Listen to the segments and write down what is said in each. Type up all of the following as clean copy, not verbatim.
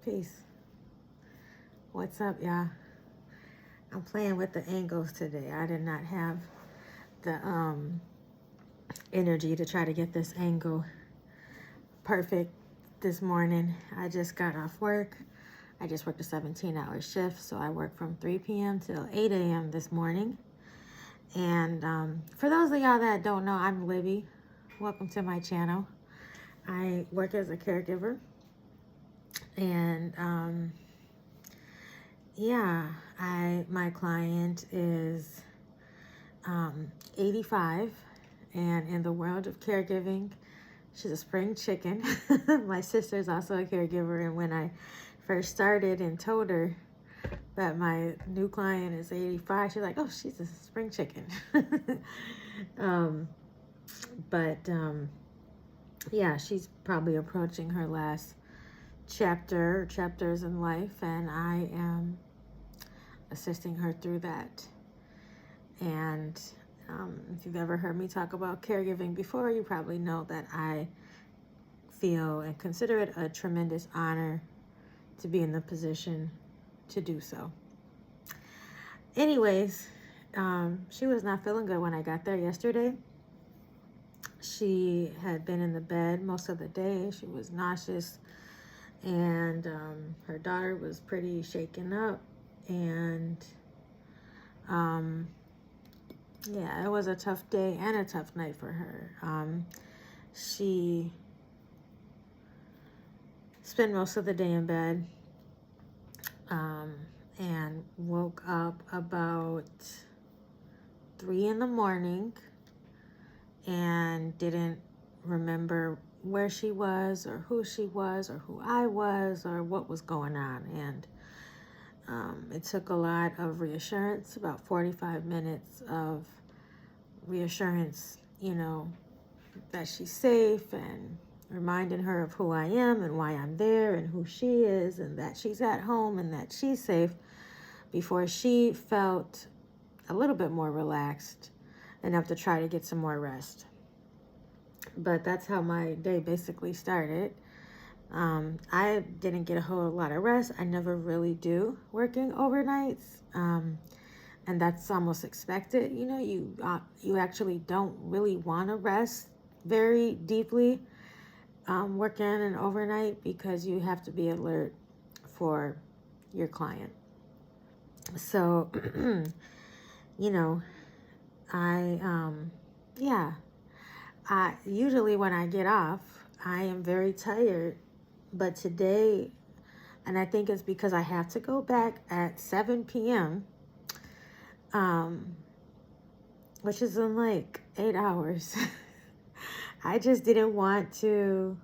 Peace. What's up, y'all? I'm playing with the angles today. I did not have the energy to try to get this angle perfect this morning. I just got off work. I just worked a 17-hour shift, so I worked from 3 p.m. till 8 a.m. this morning. And for those of y'all that don't know, I'm Libby. Welcome to my channel. I work as a caregiver, and yeah, my client is 85, and in the world of caregiving, she's a spring chicken. My sister's also a caregiver, and when I first started and told her that my new client is 85, she's like, "Oh, she's a spring chicken." But yeah, she's probably approaching her last chapters in life, and I am assisting her through that. And if you've ever heard me talk about caregiving before, you probably know that I feel and consider it a tremendous honor to be in the position to do so. Anyways, she was not feeling good when I got there yesterday. She had been in the bed most of the day. She was nauseous, and her daughter was pretty shaken up, and yeah, it was a tough day and a tough night for her. She spent most of the day in bed, and woke up about 3 in the morning and didn't remember where she was or who I was or what was going on. And it took a lot of reassurance, about 45 minutes of reassurance, that she's safe, and reminding her of who I am and why I'm there and who she is and that she's at home and that she's safe, before she felt a little bit more relaxed enough to try to get some more rest. But that's how my day basically started. I didn't get a whole lot of rest. I never really do working overnights. And that's almost expected. You actually don't really want to rest very deeply working an overnight, because you have to be alert for your client. So, I usually when I get off, I am very tired, but today, and I think it's because I have to go back at 7 p.m., which is in like 8 hours. I just didn't want to,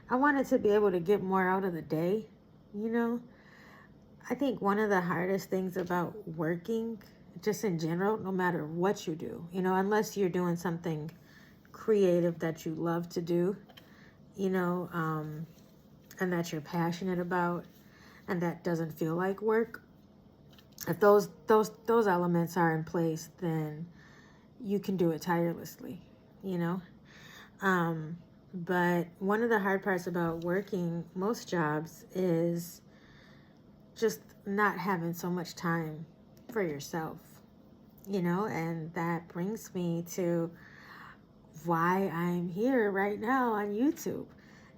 I wanted to be able to get more out of the day, I think one of the hardest things about working, just in general, no matter what you do, unless you're doing something creative that you love to do, and that you're passionate about, and that doesn't feel like work. If those elements are in place, then you can do it tirelessly, But one of the hard parts about working most jobs is just not having so much time for yourself, and that brings me to why I'm here right now on YouTube.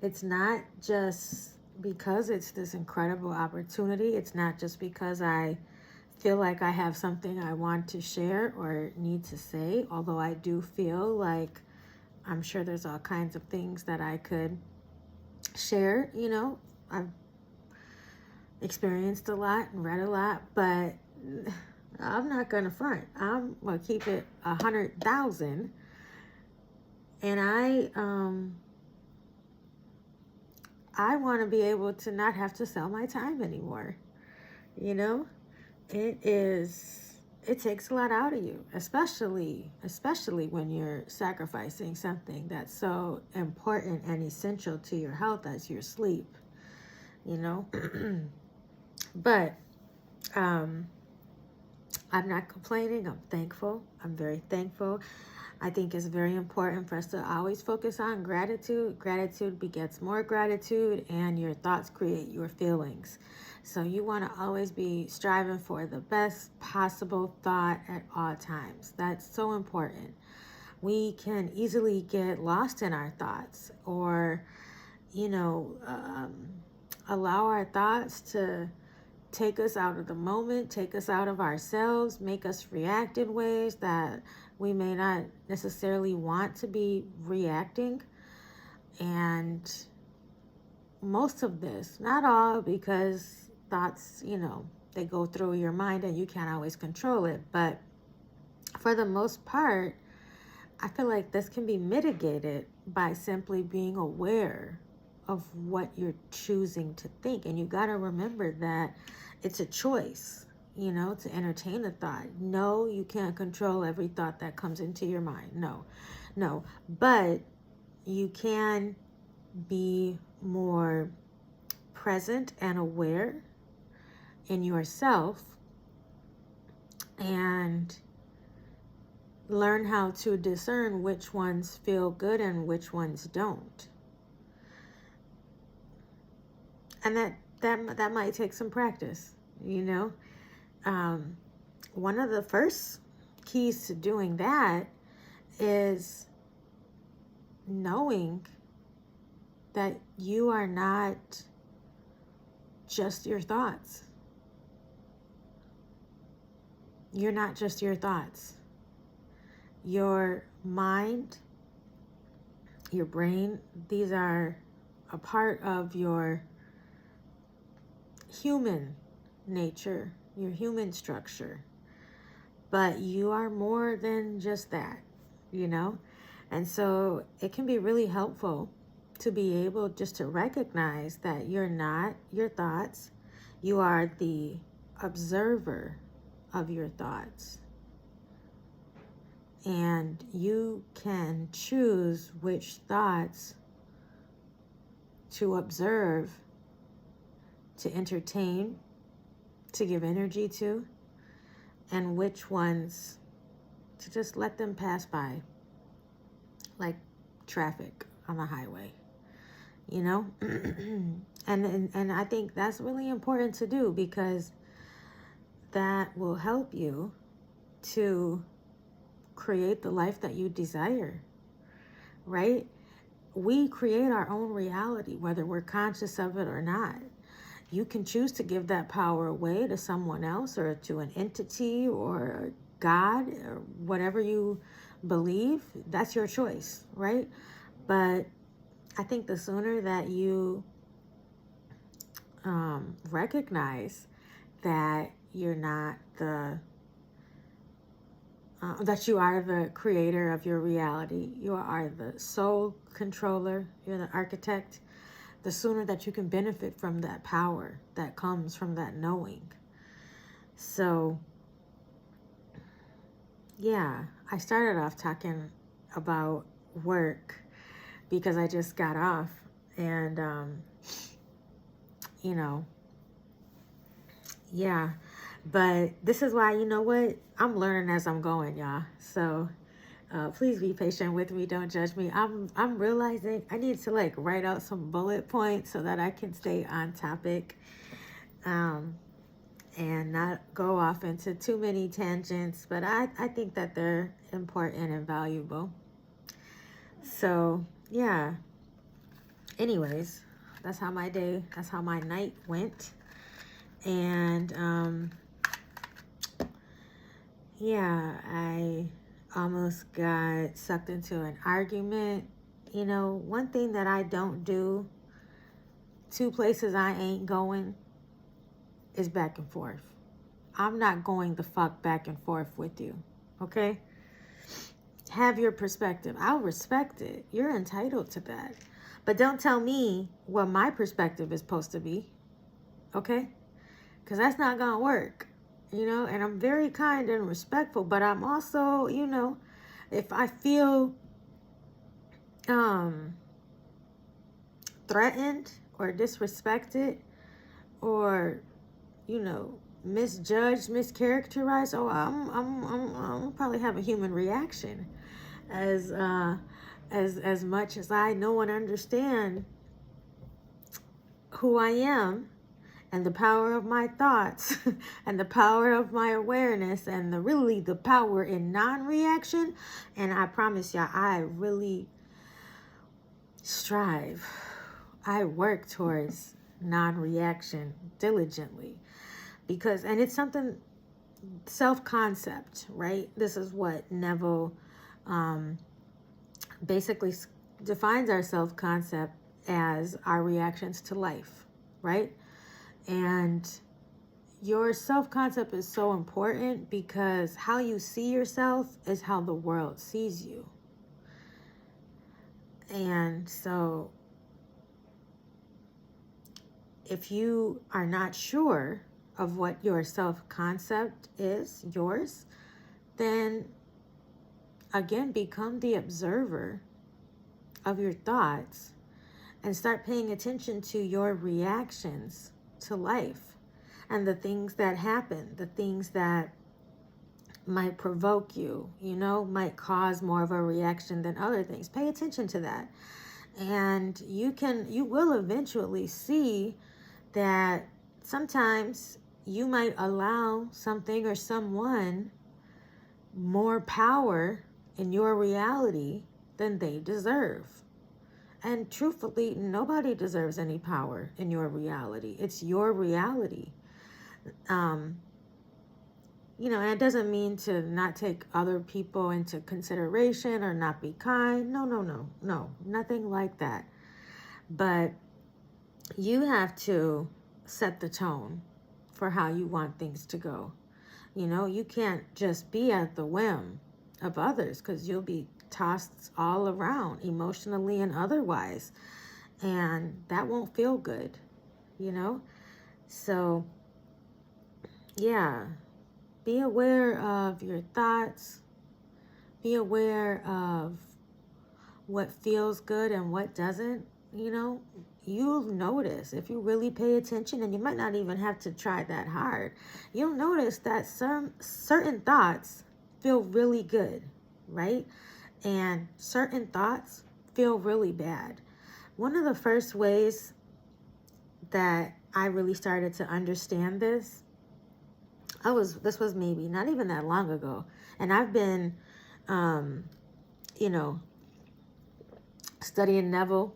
It's not just because it's this incredible opportunity. It's not just because I feel like I have something I want to share or need to say, although I do feel like I'm sure there's all kinds of things that I could share. I've experienced a lot and read a lot, but I'm not gonna front. I'm gonna keep it 100,000. And I want to be able to not have to sell my time anymore. It takes a lot out of you, especially when you're sacrificing something that's so important and essential to your health as your sleep, But I'm not complaining. I'm thankful. I'm very thankful. I think it's very important for us to always focus on gratitude. Gratitude begets more gratitude, and your thoughts create your feelings. So you want to always be striving for the best possible thought at all times. That's so important. We can easily get lost in our thoughts, or, you know, allow our thoughts to take us out of the moment, take us out of ourselves, make us react in ways that we may not necessarily want to be reacting. And most of this, not all, because thoughts, you know, they go through your mind and you can't always control it. But for the most part, I feel like this can be mitigated by simply being aware of what you're choosing to think. And you got to remember that it's a choice, you know, to entertain a thought. No, you can't control every thought that comes into your mind. No. But you can be more present and aware in yourself and learn how to discern which ones feel good and which ones don't. And that might take some practice, you know. One of the first keys to doing that is knowing that you are not just your thoughts. You're not just your thoughts. Your mind, your brain, these are a part of your human nature, your human structure. But you are more than just that, you know? And so it can be really helpful to be able just to recognize that you're not your thoughts. You are the observer of your thoughts. And you can choose which thoughts to observe, to entertain, to give energy to, and which ones to just let them pass by, like traffic on the highway, you know? and I think that's really important to do, because that will help you to create the life that you desire, right? We create our own reality, whether we're conscious of it or not. You can choose to give that power away to someone else, or to an entity, or God, or whatever you believe. That's your choice, right? But I think the sooner that you recognize that you're not that you are the creator of your reality, you are the sole controller, you're the architect, the sooner that you can benefit from that power that comes from that knowing. So, yeah, I started off talking about work because I just got off, and, you know, yeah. But this is why, you know what? I'm learning as I'm going, y'all. So please be patient with me. Don't judge me. I'm realizing I need to like write out some bullet points so that I can stay on topic, and not go off into too many tangents. But I think that they're important and valuable. So yeah. Anyways, that's how my night went. And yeah, I almost got sucked into an argument. You know, one thing that I don't do, two places I ain't going, is back and forth. I'm not going the fuck back and forth with you, okay? Have your perspective. I'll respect it. You're entitled to that. But don't tell me what my perspective is supposed to be, okay? Because that's not going to work. You know, and I'm very kind and respectful, but I'm also, you know, if I feel threatened or disrespected, or, you know, misjudged, mischaracterized, I'm probably have a human reaction. as as much as I know and understand who I am and the power of my thoughts and the power of my awareness and really the power in non-reaction. And I promise y'all, I really strive. I work towards non-reaction diligently because, and it's something, self-concept, right? This is what Neville basically defines our self-concept as our reactions to life, right? And your self-concept is so important because how you see yourself is how the world sees you. And so if you are not sure of what your self-concept is, yours, then again, become the observer of your thoughts and start paying attention to your reactions to life and the things that happen, the things that might provoke you, might cause more of a reaction than other things. Pay attention to that. And you will eventually see that sometimes you might allow something or someone more power in your reality than they deserve. And truthfully, nobody deserves any power in your reality. It's your reality. And it doesn't mean to not take other people into consideration or not be kind. No, nothing like that. But you have to set the tone for how you want things to go. You can't just be at the whim of others because you'll be tossed all around emotionally and otherwise. And that won't feel good, So, yeah, be aware of your thoughts. Be aware of what feels good and what doesn't, You'll notice if you really pay attention, and you might not even have to try that hard. You'll notice that some certain thoughts feel really good, right? And certain thoughts feel really bad. One of the first ways that I really started to understand this, this was maybe not even that long ago. And I've been, studying Neville,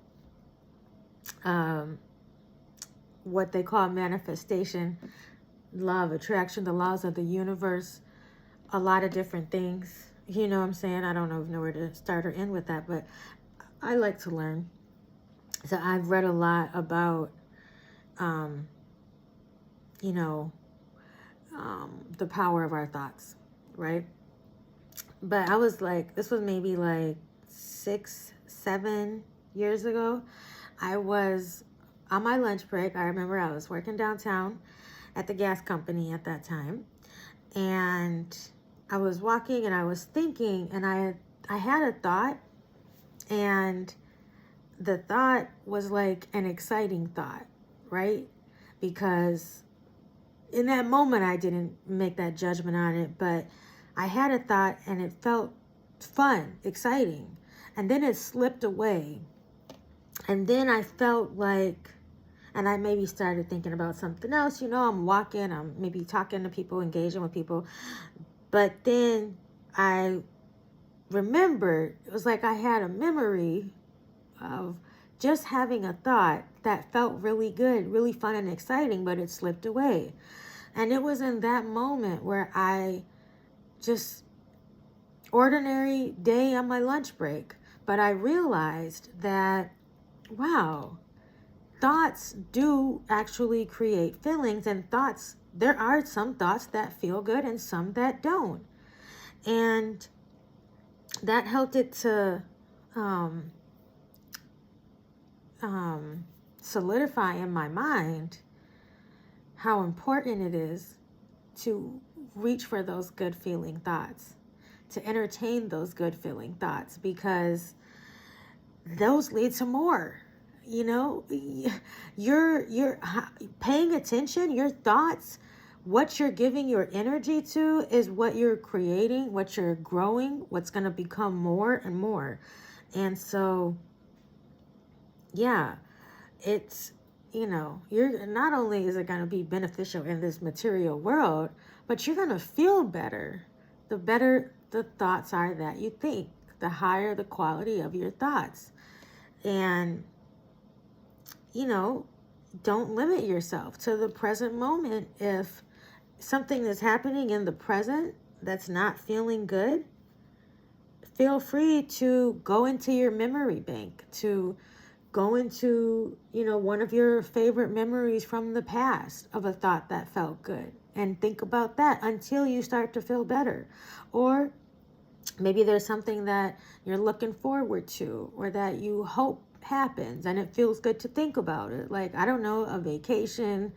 what they call manifestation, law of attraction, the laws of the universe, a lot of different things. You know what I'm saying? I don't know where to start or end with that, but I like to learn. So I've read a lot about, the power of our thoughts, right? But I was like, this was maybe like 6-7 years ago. I was on my lunch break. I remember I was working downtown at the gas company at that time. And I was walking and I was thinking, and I had a thought, and the thought was like an exciting thought, right? Because in that moment, I didn't make that judgment on it, but I had a thought and it felt fun, exciting. And then it slipped away. And then I felt like, and I maybe started thinking about something else. I'm walking, I'm maybe talking to people, engaging with people. But then I remembered, it was like I had a memory of just having a thought that felt really good, really fun and exciting, but it slipped away. And it was in that moment where I just, ordinary day on my lunch break, but I realized that, wow, thoughts do actually create feelings, and thoughts, there are some thoughts that feel good and some that don't. And that helped it to solidify in my mind how important it is to reach for those good feeling thoughts, to entertain those good feeling thoughts, because those lead to more. You're paying attention. Your thoughts what you're giving your energy to is what you're creating, what you're growing, what's going to become more and more. And so, yeah, it's, you're not only is it going to be beneficial in this material world, but you're going to feel better. The better the thoughts are that you think, the higher the quality of your thoughts. And, don't limit yourself to the present moment. If something is happening in the present that's not feeling good, feel free to go into your memory bank, to go into, one of your favorite memories from the past of a thought that felt good, and think about that until you start to feel better. Or maybe there's something that you're looking forward to, or that you hope happens, and it feels good to think about it. Like, I don't know, a vacation.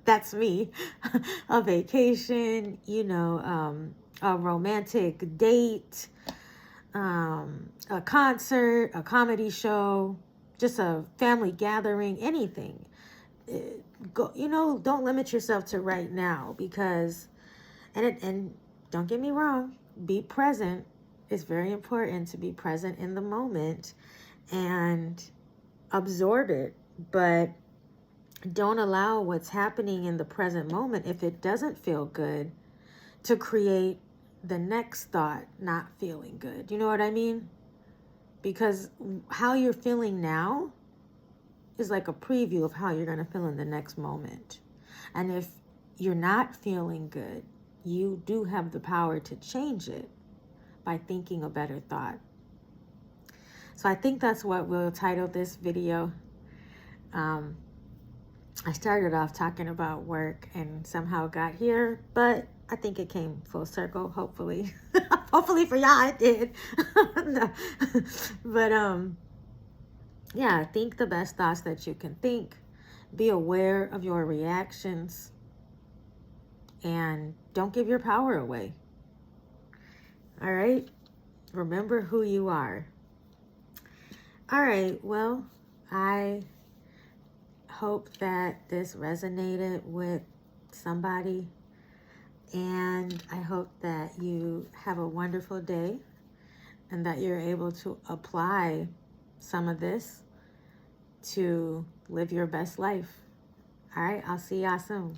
That's me. A vacation, a romantic date, a concert, a comedy show, just a family gathering, anything. Don't limit yourself to right now, because, and don't get me wrong, be present. It's very important to be present in the moment and absorb it, but don't allow what's happening in the present moment, if it doesn't feel good, to create the next thought not feeling good. You know what I mean? Because how you're feeling now is like a preview of how you're going to feel in the next moment. And if you're not feeling good, you do have the power to change it by thinking a better thought. So I think that's what we'll title this video. I started off talking about work and somehow got here, but I think it came full circle, hopefully. Hopefully for y'all it did. No. But yeah, think the best thoughts that you can think. Be aware of your reactions, and don't give your power away. All right? Remember who you are. All right, well, I hope that this resonated with somebody, and I hope that you have a wonderful day and that you're able to apply some of this to live your best life. All right, I'll see y'all soon.